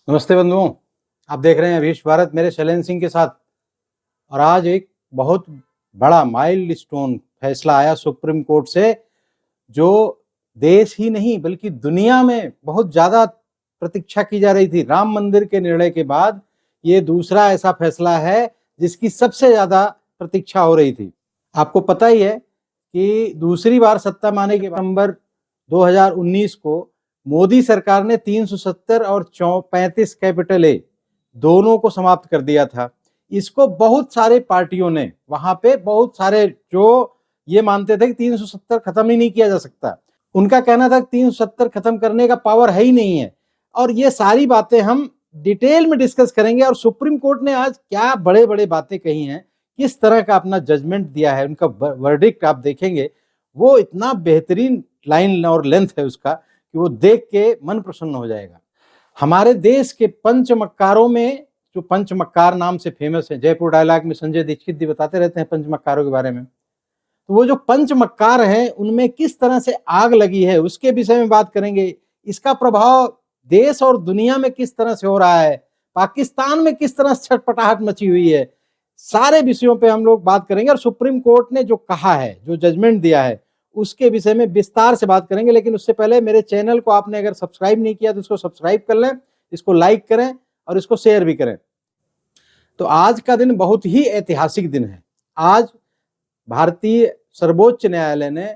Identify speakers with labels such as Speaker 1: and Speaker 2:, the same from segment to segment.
Speaker 1: नमस्ते बंधुओं, आप देख रहे हैं अभीश भारत मेरे शैलेंद्र सिंह के साथ। और आज एक बहुत बड़ा माइलस्टोन फैसला आया सुप्रीम कोर्ट से, जो देश ही नहीं बल्कि दुनिया में बहुत ज़्यादा प्रतीक्षा की जा रही थी। राम मंदिर के निर्णय के बाद ये दूसरा ऐसा फैसला है जिसकी सबसे ज़्यादा प्रतीक्षा हो रही थी। आपको पता ही है कि दूसरी बार सत्ता में आने के नवंबर 2019 को मोदी सरकार ने 370 और 35 कैपिटल ए दोनों को समाप्त कर दिया था। इसको बहुत सारे पार्टियों ने, वहां पे बहुत सारे जो ये मानते थे कि 370 खत्म ही नहीं किया जा सकता, उनका कहना था कि 370 खत्म करने का पावर है ही नहीं है। और ये सारी बातें हम डिटेल में डिस्कस करेंगे। और सुप्रीम कोर्ट ने आज क्या बड़े बड़े बातें कही हैं, किस तरह का अपना जजमेंट दिया है, उनका वर्डिक्ट आप देखेंगे, वो इतना बेहतरीन लाइन और लेंथ है उसका कि वो देख के मन प्रसन्न हो जाएगा। हमारे देश के पंचमक्कारों में, जो पंचमक्कार नाम से फेमस है, जयपुर डायलॉग में संजय दीक्षित जी बताते रहते हैं पंचमक्कारों के बारे में, तो वो जो पंचमक्कार हैं उनमें किस तरह से आग लगी है उसके विषय में बात करेंगे। इसका प्रभाव देश और दुनिया में किस तरह से हो रहा है, पाकिस्तान में किस तरह से छटपटाहट मची हुई है, सारे विषयों पे हम लोग बात करेंगे। और सुप्रीम कोर्ट ने जो कहा है, जो जजमेंट दिया है, उसके विषय में विस्तार से बात करेंगे। लेकिन उससे पहले मेरे चैनल को आपने अगर सब्सक्राइब नहीं किया तो इसको सब्सक्राइब कर लें, इसको लाइक करें और इसको शेयर भी करें। तो आज का दिन बहुत ही ऐतिहासिक दिन है। आज भारतीय सर्वोच्च न्यायालय ने,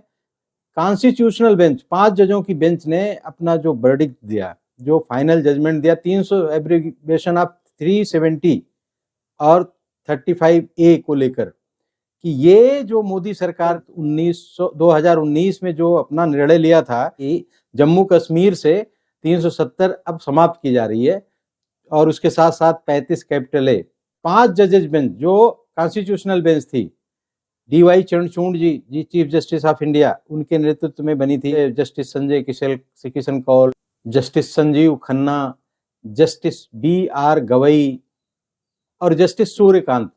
Speaker 1: कॉन्स्टिट्यूशनल बेंच, 5 जजों की बेंच ने अपना जो वर्डिक्ट दिया, जो फाइनल जजमेंट दिया 300 एब्रीविएशन ऑफ 370 और 35A को लेकर, कि ये जो मोदी सरकार 2019 में जो अपना निर्णय लिया था कि जम्मू कश्मीर से 370 अब समाप्त की जा रही है, और उसके साथ साथ 35 कैपिटल ए, 5 जजेज बेंच जो कॉन्स्टिट्यूशनल बेंच थी, DY Chandrachud ji chief justice of India, उनके नेतृत्व में बनी थी। Justice Sanjay Kishan Kaul, justice Sanjiv Khanna, justice BR Gavai और जस्टिस सूर्यकांत,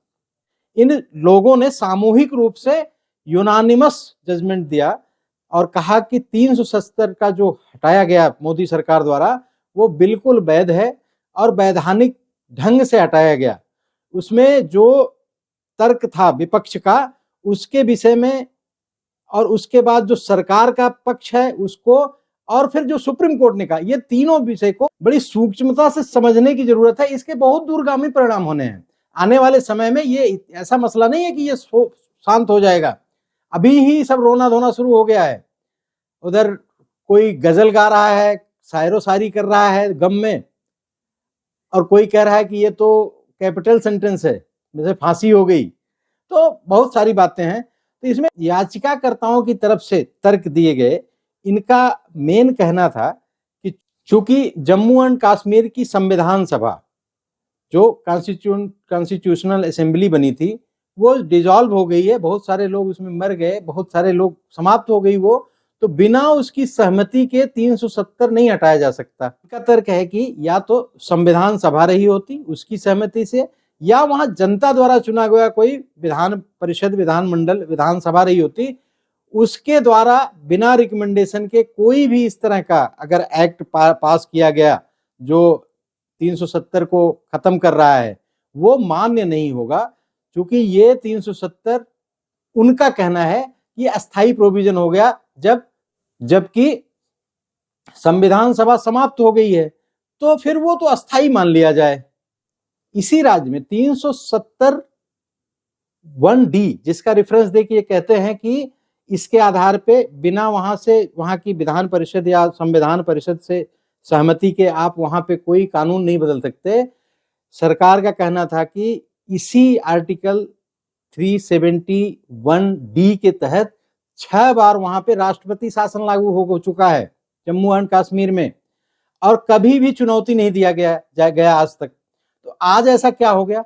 Speaker 1: इन लोगों ने सामूहिक रूप से यूनानिमस जजमेंट दिया और कहा कि 370 का जो हटाया गया मोदी सरकार द्वारा, वो बिल्कुल वैध है और वैधानिक ढंग से हटाया गया। उसमें जो तर्क था विपक्ष का, उसके विषय में, और उसके बाद जो सरकार का पक्ष है उसको, और फिर जो सुप्रीम कोर्ट ने कहा, ये तीनों विषय को बड़ी सूक्ष्मता से समझने की जरूरत है। इसके बहुत दूरगामी परिणाम होने हैं आने वाले समय में। ये ऐसा मसला नहीं है कि ये शांत हो जाएगा। अभी ही सब रोना धोना शुरू हो गया है। उधर कोई गजल गा रहा है, शायरो शायरी कर रहा है गम में, और कोई कह रहा है कि ये तो कैपिटल सेंटेंस है, जैसे फांसी हो गई। तो बहुत सारी बातें हैं। तो इसमें याचिकाकर्ताओं की तरफ से तर्क दिए गए। इनका मेन कहना था कि चूंकि जम्मू एंड कश्मीर की संविधान सभा, जो कॉन्स्टिट्यूशनल असेंबली बनी थी, वो डिसॉल्व हो गई है, बहुत सारे लोग उसमें मर गए, बहुत सारे लोग समाप्त हो गई वो, तो बिना उसकी सहमति के 370 नहीं हटाया जा सकता। इनका तर्क है कि या तो संविधान सभा रही होती उसकी सहमति से, या वहां जनता द्वारा चुना गया कोई विधान परिषद, विधानमंडल, विधानसभा रही होती, उसके द्वारा बिना रिकमेंडेशन के कोई भी इस तरह का अगर एक्ट पास किया गया जो 370 को खत्म कर रहा है, वो मान्य नहीं होगा। क्योंकि ये 370, उनका कहना है कि अस्थाई प्रोविजन हो गया, जबकि संविधान सभा समाप्त हो गई है, तो फिर वो तो अस्थाई मान लिया जाए। इसी राज्य में 370 1D, जिसका रेफरेंस देखिए, कहते हैं कि इसके आधार पे बिना वहां की विधान परिषद या संविधान परिषद से सहमति के आप वहां पे कोई कानून नहीं बदल सकते। सरकार का कहना था कि इसी आर्टिकल 371D के तहत 6 बार वहां पे राष्ट्रपति शासन लागू हो चुका है जम्मू एंड कश्मीर में, और कभी भी चुनौती नहीं दिया गया आज तक। तो आज ऐसा क्या हो गया?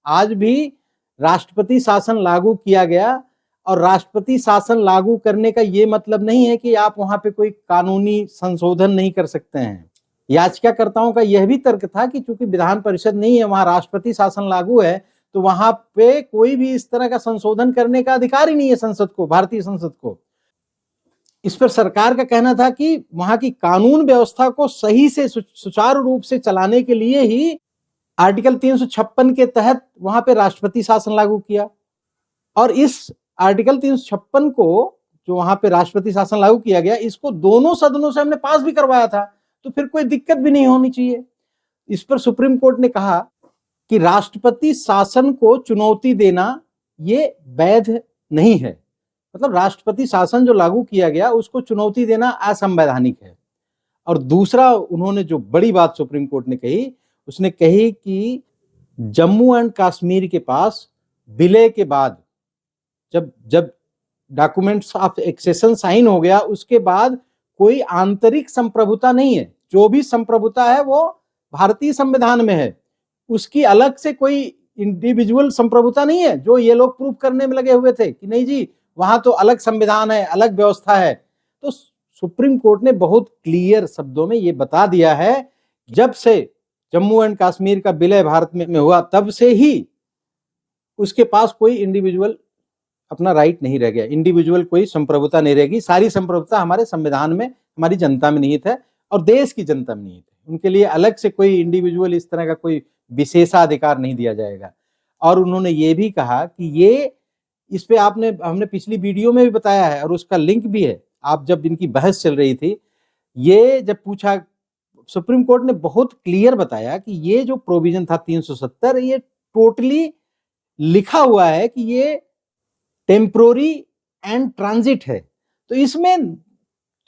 Speaker 1: आज भी राष्ट्रपति शासन लागू किया गया, और राष्ट्रपति शासन लागू करने का ये मतलब नहीं है कि आप वहां पे कोई कानूनी संशोधन नहीं कर सकते हैं। याचिकाकर्ताओं का यह भी तर्क था कि चूंकि विधान परिषद नहीं है, वहां राष्ट्रपति शासन लागू है, तो वहां पे कोई भी इस तरह का संशोधन करने का अधिकार ही नहीं है संसद को, भारतीय संसद को। इस पर सरकार का कहना था कि वहां की कानून व्यवस्था को सही से सुचारू रूप से चलाने के लिए ही आर्टिकल 356 के तहत वहां पे राष्ट्रपति शासन लागू किया। और इस आर्टिकल 356 को जो वहां पे राष्ट्रपति शासन लागू किया गया, इसको दोनों सदनों से हमने पास भी करवाया था, तो फिर कोई दिक्कत भी नहीं होनी चाहिए। इस पर सुप्रीम कोर्ट ने कहा कि राष्ट्रपति शासन को चुनौती देना ये वैध नहीं है। मतलब राष्ट्रपति शासन जो लागू किया गया उसको चुनौती देना असंवैधानिक है। और दूसरा उन्होंने जो बड़ी बात सुप्रीम कोर्ट ने कही, उसने कही कि जम्मू एंड कश्मीर के पास विलय के बाद जब डॉक्यूमेंट्स ऑफ एक्सेशन साइन हो गया, उसके बाद कोई आंतरिक संप्रभुता नहीं है। जो भी संप्रभुता है वो भारतीय संविधान में है, उसकी अलग से कोई इंडिविजुअल संप्रभुता नहीं है, जो ये लोग प्रूव करने में लगे हुए थे कि नहीं जी वहां तो अलग संविधान है, अलग व्यवस्था है। तो सुप्रीम कोर्ट ने बहुत क्लियर शब्दों में ये बता दिया है, जब से जम्मू एंड कश्मीर का विलय भारत में हुआ तब से ही उसके पास कोई इंडिविजुअल अपना राइट नहीं रह गया, इंडिविजुअल कोई संप्रभुता नहीं रहेगी। सारी संप्रभुता हमारे संविधान में, हमारी जनता में निहित है और देश की जनता में निहित है। उनके लिए अलग से कोई इंडिविजुअल इस तरह का कोई विशेषाधिकार नहीं दिया जाएगा। और उन्होंने ये भी कहा कि ये, इस पे हमने पिछली वीडियो में भी बताया है और उसका लिंक भी है। आप जब इनकी बहस चल रही थी, ये जब पूछा, सुप्रीम कोर्ट ने बहुत क्लियर बताया कि ये जो प्रोविजन था 370, ये टोटली लिखा हुआ है कि ये टेम्पोररी एंड ट्रांजिट है। तो इसमें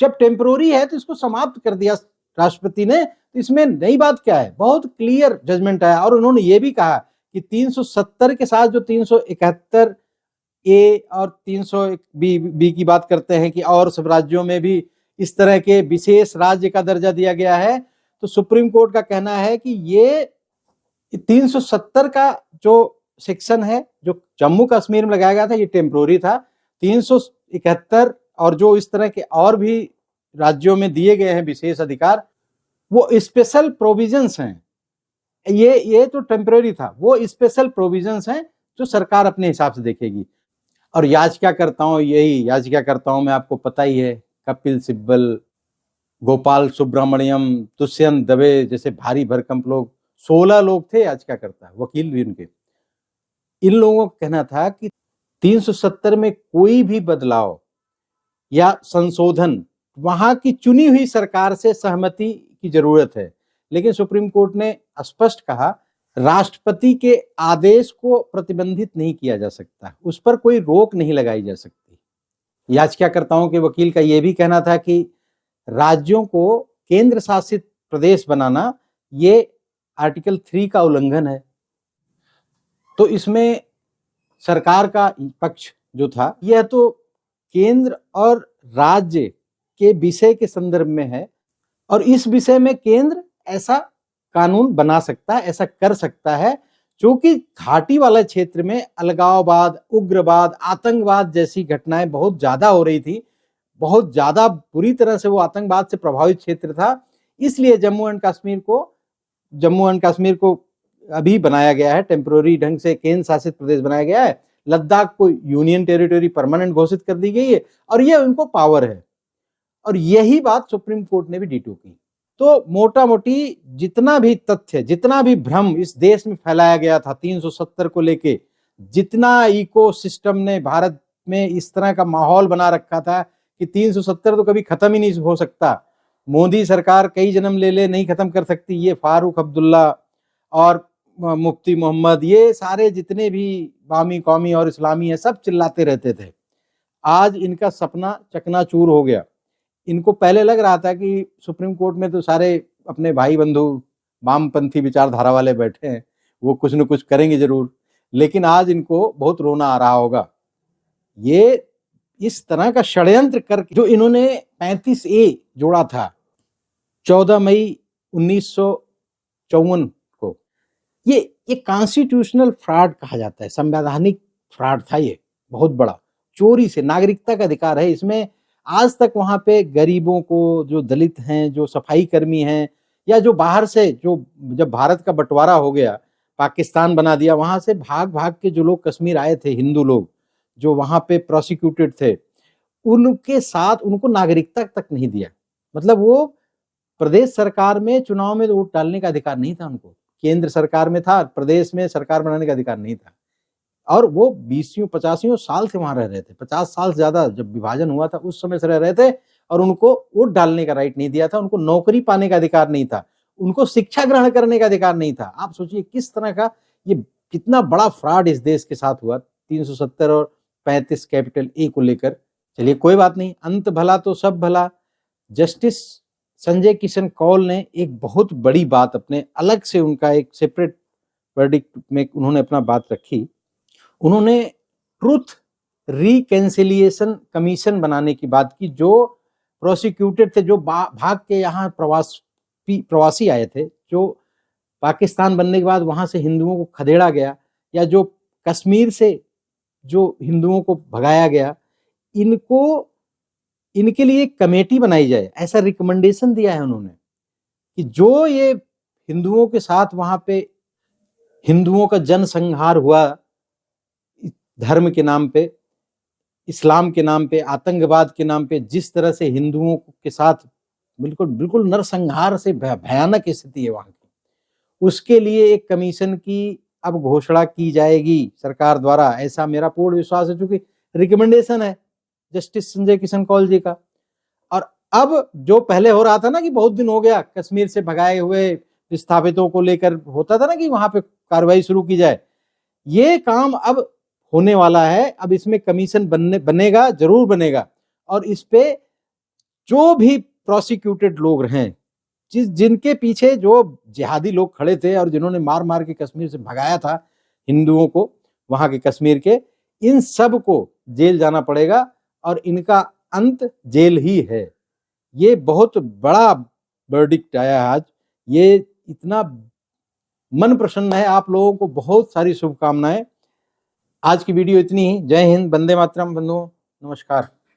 Speaker 1: जब टेम्पोररी है तो इसको समाप्त कर दिया राष्ट्रपति ने, तो इसमें नई बात क्या है, बहुत क्लियर जजमेंट है। और उन्होंने ये भी कहा कि 370 के साथ जो 371 ए और 300 बी की बात करते हैं कि और सब राज्यों में भी इस तरह के विशेष राज्य का दर्जा दिया गया है, तो सुप्रीम कोर्ट का कहना है कि ये 370 का जो सेक्शन है जो जम्मू कश्मीर में लगाया गया था, ये टेम्पोररी था। 371 और जो इस तरह के और भी राज्यों में दिए गए हैं विशेष अधिकार, वो स्पेशल प्रोविजंस हैं। ये तो टेम्पोररी था, वो स्पेशल प्रोविजंस हैं जो सरकार अपने हिसाब से देखेगी। और याचिकाकर्ताओं में आपको पता ही है, कपिल सिब्बल, गोपाल सुब्रमण्यम, दुष्यंत दवे जैसे भारी भरकम लोग, 16 लोग थे याचिकाकर्ता, वकील भी उनके। इन लोगों का कहना था कि 370 में कोई भी बदलाव या संशोधन वहां की चुनी हुई सरकार से सहमति की जरूरत है। लेकिन सुप्रीम कोर्ट ने स्पष्ट कहा, राष्ट्रपति के आदेश को प्रतिबंधित नहीं किया जा सकता, उस पर कोई रोक नहीं लगाई जा सकती। याचिकाकर्ताओं के वकील का यह भी कहना था कि राज्यों को केंद्र शासित प्रदेश बनाना ये आर्टिकल 3 का उल्लंघन है। तो इसमें सरकार का पक्ष जो था, यह तो केंद्र और राज्य के विषय के संदर्भ में है और इस विषय में केंद्र ऐसा कानून बना सकता है, ऐसा कर सकता है, जो कि घाटी वाला क्षेत्र में अलगाववाद, उग्रवाद, आतंकवाद जैसी घटनाएं बहुत ज्यादा हो रही थी, बहुत ज्यादा बुरी तरह से वो आतंकवाद से प्रभावित क्षेत्र था। इसलिए जम्मू एंड कश्मीर को अभी बनाया गया है, टेम्पोररी ढंग से केंद्र शासित प्रदेश बनाया गया है। लद्दाख को यूनियन टेरिटरी परमानेंट घोषित कर दी गई है और यह उनको पावर है। और यही बात सुप्रीम कोर्ट ने भी डीटू की। तो मोटा मोटी जितना भी तथ्य, जितना भी भ्रम इस देश में फैलाया गया था 370 को लेके, जितना इकोसिस्टम ने भारत में इस तरह का माहौल बना रखा था कि 370 तो कभी खत्म ही नहीं हो सकता, मोदी सरकार कई जन्म ले ले नहीं खत्म कर सकती, ये फारूक अब्दुल्ला और मुफ्ती मोहम्मद, ये सारे जितने भी बामी कौमी और इस्लामी है, सब चिल्लाते रहते थे। आज इनका सपना चकनाचूर हो गया। इनको पहले लग रहा था कि सुप्रीम कोर्ट में तो सारे अपने भाई बंधु वामपंथी विचारधारा वाले बैठे हैं, वो कुछ न कुछ करेंगे जरूर, लेकिन आज इनको बहुत रोना आ रहा होगा। ये इस तरह का षड्यंत्र करके जो इन्होंने 35A जोड़ा था 14 मई 1954 को, ये कॉन्स्टिट्यूशनल फ्रॉड कहा जाता है, संवैधानिक फ्रॉड था। ये बहुत बड़ा चोरी से नागरिकता का अधिकार है इसमें। आज तक वहां पे गरीबों को, जो दलित हैं, जो सफाई कर्मी हैं, या जो बाहर से, जो जब भारत का बंटवारा हो गया, पाकिस्तान बना दिया, वहां से भाग भाग के जो लोग कश्मीर आए थे, हिंदू लोग जो वहां पे प्रोसिक्यूटेड थे, उनके साथ उनको नागरिकता तक नहीं दिया। मतलब वो प्रदेश सरकार में चुनाव में वोट डालने का अधिकार नहीं था उनको, केंद्र सरकार में था, प्रदेश में सरकार बनाने का अधिकार नहीं था। और वो 20 85 साल से वहां रह रहे थे, 50 साल से ज्यादा जब विभाजन हुआ था उस समय से रह रहे थे, और उनको वोट डालने का राइट नहीं दिया था, उनको नौकरी पाने का अधिकार नहीं था, उनको शिक्षा ग्रहण करने का अधिकार नहीं था। आप सोचिए किस तरह का ये कितना बड़ा फ्रॉड इस देश के साथ हुआ 370 और 35 कैपिटल ए को लेकर। चलिए कोई बात नहीं, अंत भला तो सब भला। जस्टिस संजय किशन कौल ने एक बहुत बड़ी बात अपने अलग से, उनका एक सेपरेट वर्डिक्ट में उन्होंने अपना बात रखी। उन्होंने ट्रूथ रिकंसिलिएशन कमीशन बनाने की बात की। जो प्रोसिक्यूटेड थे, जो भाग के यहाँ प्रवासी आए थे, जो पाकिस्तान बनने के बाद वहां से हिंदुओं को खदेड़ा गया, या जो कश्मीर से जो हिंदुओं को भगाया गया, इनके लिए एक कमेटी बनाई जाए, ऐसा रिकमेंडेशन दिया है उन्होंने कि जो ये हिंदुओं के साथ वहां पे हिंदुओं का जनसंहार हुआ धर्म के नाम पे, इस्लाम के नाम पे, आतंकवाद के नाम पे, जिस तरह से हिंदुओं के साथ बिल्कुल नरसंहार से भयानक स्थिति है वहां की, उसके लिए एक कमीशन की अब घोषणा की जाएगी सरकार द्वारा, ऐसा मेरा पूर्ण विश्वास है। चूंकि रिकमेंडेशन है जस्टिस संजय किशन कौल जी का। और अब जो पहले हो रहा था ना कि बहुत दिन हो गया कश्मीर से भगाए हुए विस्थापितों को लेकर होता था ना कि वहां पे कार्रवाई शुरू की जाए, ये काम अब होने वाला है। अब इसमें कमीशन बनेगा, जरूर बनेगा, और इस पे जो भी प्रोसिक्यूटेड लोग हैं, जिनके पीछे जो जिहादी लोग खड़े थे और जिन्होंने मार मार के कश्मीर से भगाया था हिंदुओं को वहां के कश्मीर के, इन सब को जेल जाना पड़ेगा, और इनका अंत जेल ही है। ये बहुत बड़ा वर्डिक्ट आया आज, ये इतना मन प्रसन्न है। आप लोगों को बहुत सारी शुभकामनाएं। आज की वीडियो इतनी ही। जय हिंद, वंदे मातरम बंधुओं, नमस्कार।